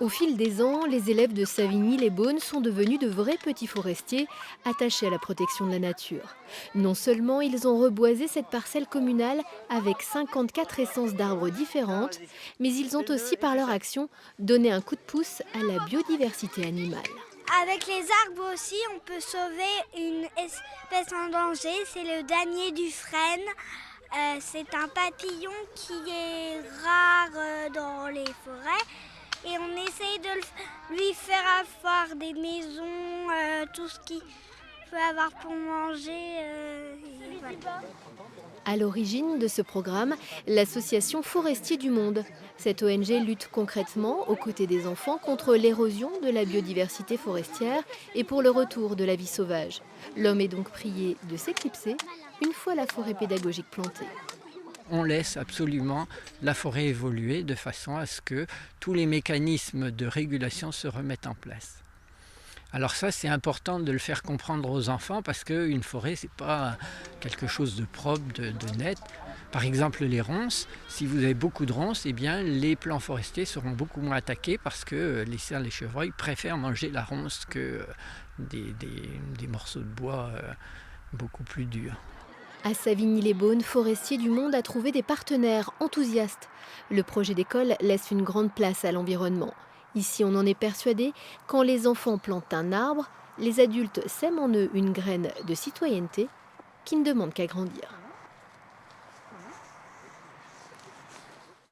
Au fil des ans, les élèves de Savigny-les-Beaunes sont devenus de vrais petits forestiers attachés à la protection de la nature. Non seulement ils ont reboisé cette parcelle communale avec 54 essences d'arbres différentes, mais ils ont aussi par leur action donné un coup de pouce à la biodiversité animale. Avec les arbres aussi, on peut sauver une espèce en danger, c'est le damier du frêne. C'est un papillon qui est rare dans les forêts et on essaye de lui faire avoir des maisons, tout ce qu'il peut avoir pour manger. Et voilà. À l'origine de ce programme, l'association Forestiers du Monde. Cette ONG lutte concrètement aux côtés des enfants contre l'érosion de la biodiversité forestière et pour le retour de la vie sauvage. L'homme est donc prié de s'éclipser une fois la forêt pédagogique plantée. On laisse absolument la forêt évoluer de façon à ce que tous les mécanismes de régulation se remettent en place. Alors ça, c'est important de le faire comprendre aux enfants parce qu'une forêt, c'est pas quelque chose de propre, de net. Par exemple, les ronces, si vous avez beaucoup de ronces, eh bien, les plants forestiers seront beaucoup moins attaqués parce que les cerfs, les chevreuils préfèrent manger la ronce que des morceaux de bois beaucoup plus durs. À Savigny-les-Beaunes, Forestiers du Monde a trouvé des partenaires enthousiastes. Le projet d'école laisse une grande place à l'environnement. Ici, on en est persuadé, quand les enfants plantent un arbre, les adultes sèment en eux une graine de citoyenneté qui ne demande qu'à grandir.